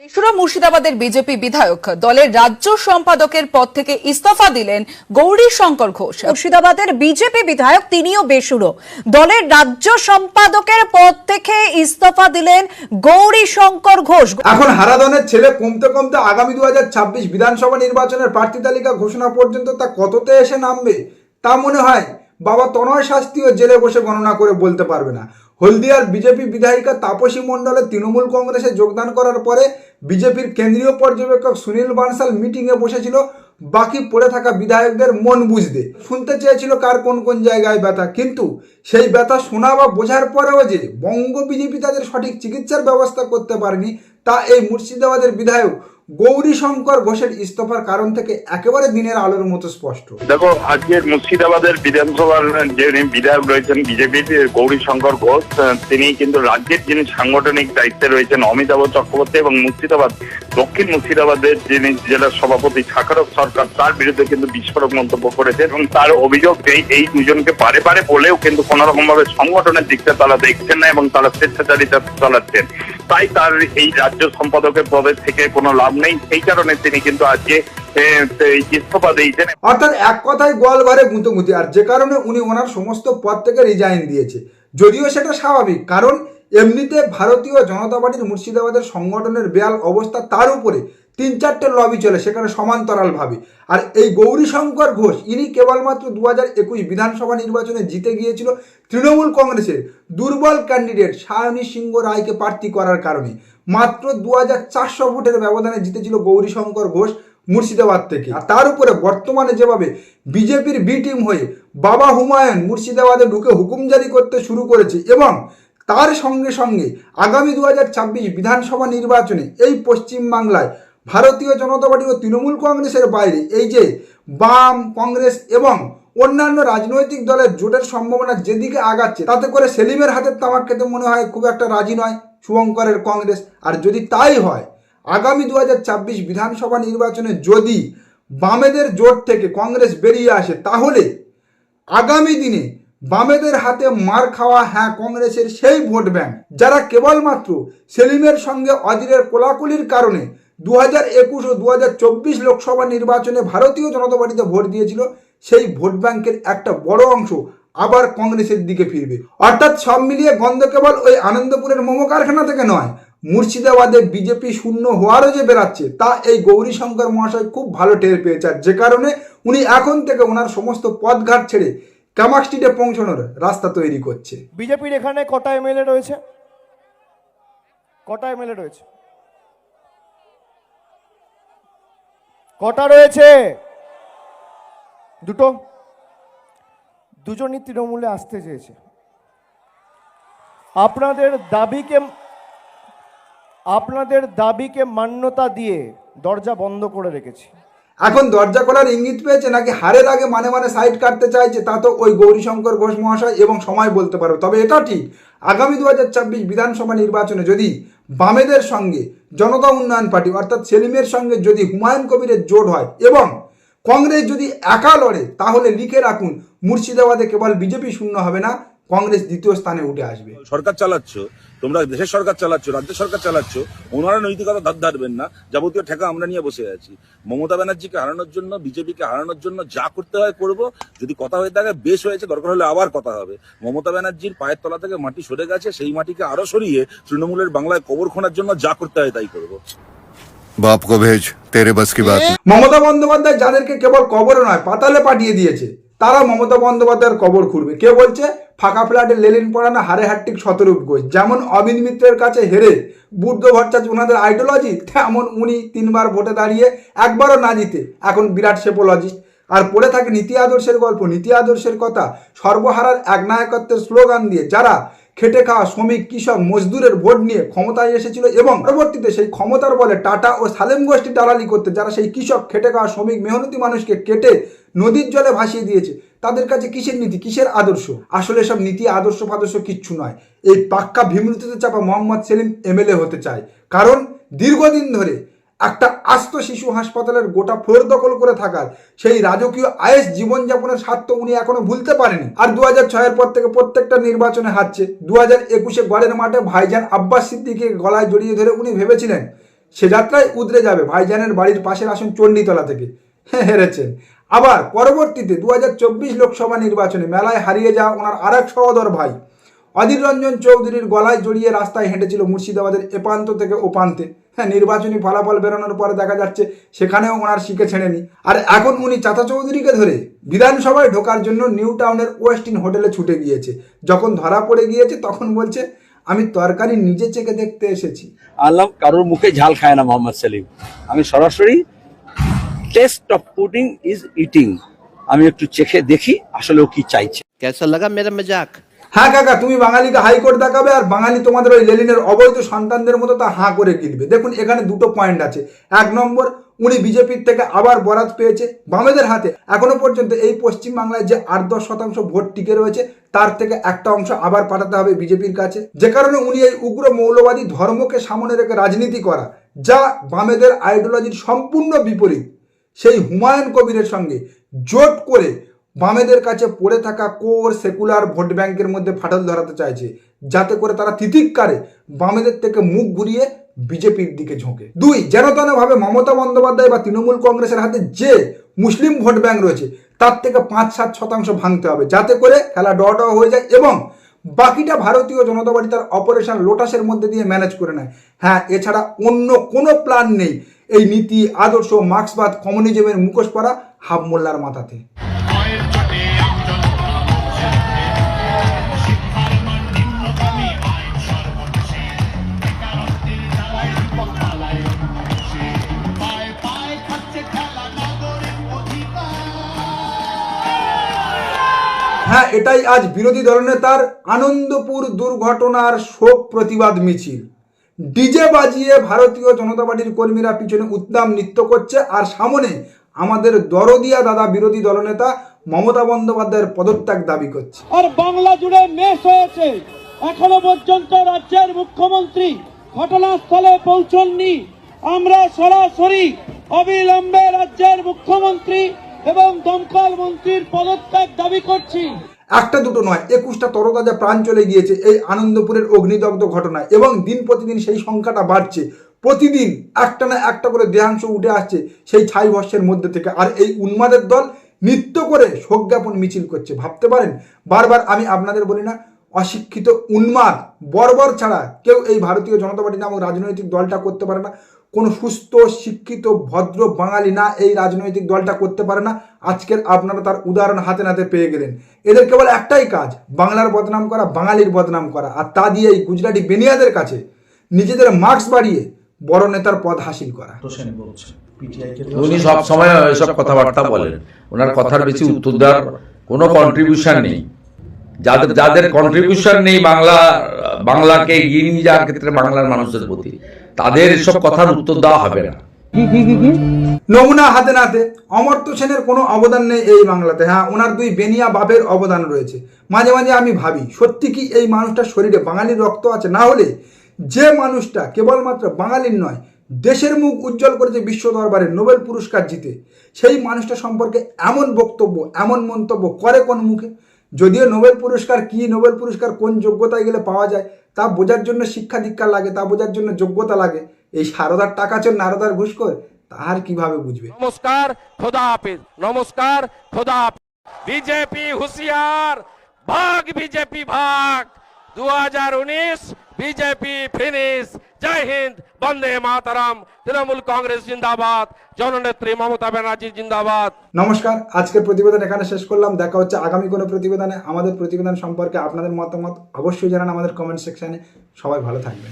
তেসরা মুর্শিদাবাদের বিজেপি বিধায়ক দলের রাজ্য সম্পাদকের পদ থেকে ইস্তফা দিলেন গৌরী শঙ্কর ঘোষ। মুর্শিদাবাদের বিজেপি বিধায়ক তিনিও বেসুরো, দলের রাজ্য সম্পাদকের পদ থেকে ইস্তফা দিলেন গৌরী শঙ্কর ঘোষ। এখন হারাধনের ছেলে কমতে কমতে আগামী 2026 বিধানসভা নির্বাচনের প্রার্থী তালিকা ঘোষণা পর্যন্ত তা কততে এসে নামবে তা মনে হয় বাবা তনয় শাস্ত্রীও জেলে বসে গণনা করে বলতে পারবে না। হলদিয়ার বিজেপি বিধায়িকা তাপসী মণ্ডলের তৃণমূল কংগ্রেসে যোগদান করার পরে বিজেপির কেন্দ্রীয় পর্যবেক্ষক সুনীল বানসাল মিটিংয়ে বসেছিল বাকি পড়ে থাকা বিধায়কদের মন বুঝতে। শুনতে চেয়েছিল কার কোন কোন জায়গায় ব্যথা, কিন্তু সেই ব্যথা শোনা বা বোঝার পরেও যে বঙ্গ বিজেপি তাদের সঠিক চিকিৎসার ব্যবস্থা করতে পারেনি তা এই মুর্শিদাবাদের বিধায়ক গৌরী শঙ্কর ঘোষের ইস্তফার কারণ থেকে একেবারে দিনের আলোর মতো স্পষ্ট। দেখো, আজকের মুর্শিদাবাদের বিধানসভার যে বিধায়ক রয়েছেন বিজেপির গৌরী শঙ্কর ঘোষ, তিনি কিন্তু রাজ্যের যিনি সাংগঠনিক দায়িত্বে রয়েছেন অমিতাভ চক্রবর্তী এবং মুর্শিদাবাদ দক্ষিণ মুর্শিদাবাদের যিনি জেলার সভাপতি সাখারত সরকার, তার বিরুদ্ধে কিন্তু বিস্ফোরক মন্তব্য করেছে এবং তার অভিযোগ এই দুজনকে বারে বারে বলেও কিন্তু কোন রকম ভাবে সংগঠনের দিকটা তারা দেখছেন না এবং তারা স্বেচ্ছাচারিতা চালাচ্ছেন। তাই তার এই রাজ্য সম্পাদকের পদের থেকে কোনো লাভ নেই, সেই কারণে তিনি কিন্তু আজকে ইস্তফা দিয়েছেন। অর্থাৎ এক কথায় গোয়ালঘরে গুঁতোগুঁতি, আর যে কারণে উনি ওনার সমস্ত পদ থেকে রিজাইন দিয়েছে। যদিও সেটা স্বাভাবিক, কারণ এমনিতে ভারতীয় জনতা পার্টির মুর্শিদাবাদের সংগঠনের বেহাল অবস্থা, তার উপরে 3-4টে লবি চলে সেখানে সমান্তরালভাবে। আর এই গৌরী শঙ্কর ঘোষ ইনি কেবলমাত্র 2021 বিধানসভা নির্বাচনে জিতে গিয়েছিল তৃণমূল কংগ্রেসের দুর্বল ক্যান্ডিডেট সায়নী সিংহ রায়কে প্রার্থী করার কারণে। মাত্র 2400 ভোটের ব্যবধানে জিতেছিল গৌরী শঙ্কর ঘোষ মুর্শিদাবাদ থেকে। আর তার উপরে বর্তমানে যেভাবে বিজেপির বি টিম হয়ে বাবা হুমায়ুন মুর্শিদাবাদে ঢুকে হুকুম জারি করতে শুরু করেছে এবং তার সঙ্গে সঙ্গে আগামী 2026 বিধানসভা নির্বাচনে এই পশ্চিমবাংলায় ভারতীয় জনতা পার্টি ও তৃণমূল কংগ্রেসের বাইরে এই যে বাম, কংগ্রেস এবং অন্যান্য রাজনৈতিক দলের জোটের সম্ভাবনা যেদিকে আগাচ্ছে, তাতে করে সেলিমের হাতের তামাক খেতে মনে হয় খুব একটা রাজি নয় শুভঙ্করের কংগ্রেস। আর যদি তাই হয়, আগামী 2026 বিধানসভা নির্বাচনে যদি বামেদের জোট থেকে কংগ্রেস বেরিয়ে আসে, তাহলে আগামী দিনে বামেদের হাতে মার খাওয়া কংগ্রেসের সেই ভোট ব্যাংক যারা কেবলমাত্র সেলিমের সঙ্গে অধীরের কোলাকুলির কারণে 2021 ও 2024 লোকসভা নির্বাচনে ভারতীয় জনতা পার্টিতে ভোট দিয়েছিল, সেই ভোট ব্যাংকের একটা বড় অংশ আবার কংগ্রেসের দিকে ফিরবে। অর্থাৎ সব মিলিয়ে গন্ধ কেবল ওই আনন্দপুরের মোমো কারখানা থেকে নয়, মুর্শিদাবাদে বিজেপি শূন্য হওয়ারও যে বেরাচ্ছে তা এই গৌরী শঙ্কর মহাশয় খুব ভালো টের পেয়েছে। যে কারণে উনি এখন থেকে ওনার সমস্ত পথঘাট ছেড়ে কামাক স্ট্রিটে পৌঁছানোর রাস্তা তৈরি করছে। বিজেপির এখানে কটা এমএলএ রয়েছে? কটা এমএলএ রয়েছে? কটা রয়েছে? দুটো। দুজনই তৃণমূলে আসতে চেয়েছে। আপনাদের দাবিকে মান্যতা দিয়ে দরজা বন্ধ করে রেখেছি। এখন দরজা খোলার ইঙ্গিত পেয়েছে নাকি হারের আগে মানে সাইড কাটতে চাইছে, তা তো ওই গৌরী শঙ্কর ঘোষ মহাশয় এবং সময় বলতে পারবে। তবে এটা ঠিক, আগামী 2026 বিধানসভা নির্বাচনে যদি বামেদের সঙ্গে জনতা উন্নয়ন পার্টি অর্থাৎ সেলিমের সঙ্গে যদি হুমায়ুন কবিরের জোট হয় এবং কংগ্রেস যদি একা লড়ে, তাহলে লিখে রাখুন মুর্শিদাবাদে কেবল বিজেপি শূন্য হবে না, কংগ্রেস দ্বিতীয় স্থানে উঠে আসবে। সরকার চালাচ্ছ তোমরা, দেশের সরকার চালাচ্ছ, রাজ্য সরকার চালাচ্ছ, ওনারা নৈতিকতা ধার ধারবেন না, যাবতীয় ঠেকা আমরা নিয়ে বসে আছি। মমতা ব্যানার্জিকে হারানোর জন্য, বিজেপিকে হারানোর জন্য যা করতে হয় করব। যদি কথা হয়ে থাকে বেশ হয়েছে, দরকার হলে আবার কথা হবে। মমতা ব্যানার্জির পায়ের তলা থেকে মাটি সরে গেছে, সেই মাটিকে আরো সরিয়ে তৃণমূলের বাংলায় কবর খোঁড়ার জন্য যা করতে হয় তাই করবো। বাপ কো ভেজ তেরে বাস কি বাত। মমতা বন্দ্যোপাধ্যায় যাদেরকে কেবল কবরে নয় পাতালে পাঠিয়ে দিয়েছে, তারা মমতা বন্দ্যোপাধ্যায়ের কবর খুঁড়বে। কে বলছে? ফাঁকা ফ্ল্যাটে লেলিন পড়ানো হারে হাট্টিক শতরূপ ঘোষ। যেমন অবিন মিত্রের কাছে হেরে বুদ্ধ ভট্টাচার্য ওনাদের আইডিওলজি, তেমন উনি 3বার ভোটে দাঁড়িয়ে একবারও না জিতে এখন বিরাট সেপোলজিস্ট। আর পড়ে থাকে নীতি আদর্শের গল্প, নীতি আদর্শের কথা সর্বহারার একনায়কত্বের স্লোগান দিয়ে যারা খেটে খাওয়া শ্রমিক, কৃষক, মজদুরের ভোট নিয়ে ক্ষমতায় এসেছিল এবং পরবর্তীতে সেই ক্ষমতার বলে টাটা ও সালেম গোষ্ঠী দালালি করতে যারা সেই কৃষক, খেটে খাওয়া শ্রমিক, মেহনতি মানুষকে কেটে নদীর জলে ভাসিয়ে দিয়েছে, তাদের কাছে কিসের নীতি, কিসের আদর্শ? আসলে সব নীতি আদর্শ ফাদর্শ কিচ্ছু নয়। এই পাক্কা ভীমরুতিতে চাপা মোহাম্মদ সেলিম এমএলএ হতে চায়, কারণ দীর্ঘদিন ধরে একটা আস্ত শিশু হাসপাতালের গোটা ফ্লোর দখল করে থাকার সেই রাজকীয় আয়েস জীবনযাপনের স্বার্থ উনি এখনো ভুলতে পারেনি। আর 2006 পর থেকে প্রত্যেকটা নির্বাচনে হারছে। 2021 গড়ের মাঠে ভাইজান আব্বাস সিদ্দিকীকে গলায় জড়িয়ে ধরে উনি ভেবেছিলেন সে যাত্রায় উদরে যাবে ভাইজানের বাড়ির পাশের আসন চণ্ডীতলা থেকে হেরেছেন। আবার পরবর্তীতে 2024 লোকসভা নির্বাচনে মেলায় হারিয়ে যাওয়া ওনার আরেক সহোদর ভাই অধীর রঞ্জন চৌধুরীর গলায় জড়িয়ে রাস্তায় হেঁটেছিল মুর্শিদাবাদের এপান্ত থেকে ওপান্তে। হ্যাঁ, নির্বাচনী ফলাফল বেরোনোর পরে দেখা যাচ্ছে সেখানেও ওনার শিকে ছেড়েনি। আর এখন উনি চাচা চৌধুরীকে ধরে বিধানসভায় ঢোকার জন্য নিউ টাউনের ওয়েস্টিন হোটেলে ছুটে গিয়েছে। যখন ধরা পড়ে গিয়েছে তখন বলছে আমি তরকারি নিজে চেখে দেখতে এসেছি। আল্লাহ কারোর মুখে ঝাল খায় না মোহাম্মদ সেলিম। আমি সরাসরি test of pudding is eating, আমি একটু চেখে দেখি আসলে ও কি চাইছে। कैसा लगा मेरा मजाक? হ্যাঁ কাকা, তুমি বাঙালিকে হাইকোর্ট দেখাবে আর বাঙালি তোমাদের ওই লেলিনের অবৈধ সন্তানদের মতো তা হাঁ করে গিলবে। দেখুন এখানে দুটো পয়েন্ট আছে। এক নম্বর, উনি বিজেপির থেকে আবার বরাত পেয়েছে বামেদের হাতে। এখনো পর্যন্ত এই পশ্চিমবাংলায় যে 8-10% ভোট টিকে রয়েছে তার থেকে একটা অংশ আবার পাঠাতে হবে বিজেপির কাছে, যে কারণে উনি এই উগ্র মৌলবাদী ধর্মকে সামনে রেখে রাজনীতি করা, যা বামেদের আইডিওলজির সম্পূর্ণ বিপরীত, সেই হুমায়ুন কবিরের সঙ্গে জোট করে বামেদের কাছে পড়ে থাকা কোর সেকুলার ভোট ব্যাংকের মধ্যে ফাটল ধরাতে চাইছে, যাতে করে তারা তিতিক্ষারে বামেদের থেকে মুখ ঘুরিয়ে বিজেপির দিকে ঝোঁকে। দুই, যেন তেনভাবে মমতা বন্দ্যোপাধ্যায় বা তৃণমূল কংগ্রেসের হাতে যে মুসলিম ভোট ব্যাংক রয়েছে তার থেকে 5-7% ভাঙতে হবে, যাতে করে খেলা ডট হয়ে যায় এবং বাকিটা ভারতীয় জনতা পার্টি তার অপারেশন লোটাসের মধ্যে দিয়ে ম্যানেজ করে নেয়। হ্যাঁ, এছাড়া অন্য কোনো প্ল্যান নেই এই নীতি আদর্শ মার্ক্সবাদ কমিউনিজমের মুখোশ পরা হাফ মোল্লার মাথাতে। হ্যাঁ, এটাই আজ বিরোধী দলনেতার আনন্দপুর দুর্ঘটনার শোক প্রতিবাদ মিছিল। ডিজে বাজিয়ে ভারতীয় জনতা পার্টির কর্মীরা পিছনে উদ্দাম নৃত্য করছে আর সামনে আমাদের দরদিয়া দাদা বিরোধী দলনেতা মমতা বন্দ্যোপাধ্যায়ের পদত্যাগ দাবি করছে। আর বাংলা জুড়ে মেশ হয়েছে, এখনো পর্যন্ত রাজ্যের মুখ্যমন্ত্রী ঘটনাস্থলে পৌঁছননি। আমরা সরাসরি অবিলম্বে রাজ্যের মুখ্যমন্ত্রী এবং দমকল মন্ত্রীর পদত্যাগ দাবি করছি। একটা দুটো নয়, 21টা তরতাজা প্রাণ চলে গিয়েছে এই আনন্দপুরের অগ্নিদগ্ধ ঘটনায় এবং দিন প্রতিদিন সেই সংখ্যাটা বাড়ছে। প্রতিদিন একটা না একটা করে দেহাংশ উঠে আসছে সেই ছাই ভস্যের মধ্যে থেকে। আর এই উন্মাদের দল নৃত্য করে শোক জ্ঞাপন মিছিল করছে। ভাবতে পারেন, বারবার আমি আপনাদের বলি না, অশিক্ষিত উন্মাদ বর্বর ছাড়া কেউ এই ভারতীয় জনতা পার্টি নামক রাজনৈতিক দলটা করতে পারে না। কোনো সুস্থ শিক্ষিত ভদ্র বাঙালি না এই রাজনৈতিক দলটা করতে পারে না। আজকের আপনারা তার উদাহরণ হাতে নাতে পেয়ে গেলেন। এদের কেবল একটাই কাজ, বাংলার বদনাম করা, বাঙালির বদনাম করা, আর তা দিয়ে এই গুজরাটি বেনিয়াদের কাছে নিজেদের মার্কস বাড়িয়ে বড় নেতার পদ হাসিল করা। উনি সব সময় এসব কথাবার্তা বলেন, ওনার কথার বেশি উত্তর দেওয়ার কোনো কন্ট্রিবিউশন নেই। যাদের কন্ট্রিবিউশন নেই বাংলাকে এগিয়ে নিয়ে যাওয়ার ক্ষেত্রে বাংলার মানুষের প্রতি, তাদের এসব কথার উত্তর দেওয়া হবে না। নমুনা হাতে নাতে অমর্ত্য সেনের কোনো অবদান নেই এই বাংলাতে। হ্যাঁ, ওনার দুই বেনিয়া বাপের অবদান রয়েছে। মাঝে মাঝে আমি ভাবি, সত্যি কি এই মানুষটার শরীরে বাঙালির রক্ত আছে? না হলে যে মানুষটা কেবলমাত্র বাঙালির নয়, দেশের মুখ উজ্জ্বল করেছে বিশ্ব দরবারে, নোবেল পুরস্কার জিতে, সেই মানুষটা সম্পর্কে এমন বক্তব্য, এমন মন্তব্য করে কোন মুখে? যদিও নোবেল পুরস্কার কি, নোবেল পুরস্কার কোন যোগ্যতায় গেলে পাওয়া যায় তা বোঝার জন্য শিক্ষা দীক্ষা লাগে, তা বোঝার জন্য যোগ্যতা লাগে। এই সারদার টাকা চোর নারদার ঘুষখোর তাহার কিভাবে বুঝবে? নমস্কার, খোদা হাফেজ। নমস্কার, খোদা হাফেজ। বিজেপি হুঁশিয়ার, ভাগ বিজেপি ভাগ। 2019 বিজেপি ফিনিশ। জয় হিন্দ, বন্দে মাতরম। তৃণমূল কংগ্রেস জিন্দাবাদ, জননেত্রী মমতা ব্যানার্জি জিন্দাবাদ। নমস্কার, আজকের প্রতিবেদন এখানে শেষ করলাম। দেখা হচ্ছে আগামী কোনো প্রতিবেদনে। আমাদের প্রতিবেদন সম্পর্কে আপনাদের মতামত অবশ্যই জানান আমাদের কমেন্ট সেকশনে। সবাই ভালো থাকবেন।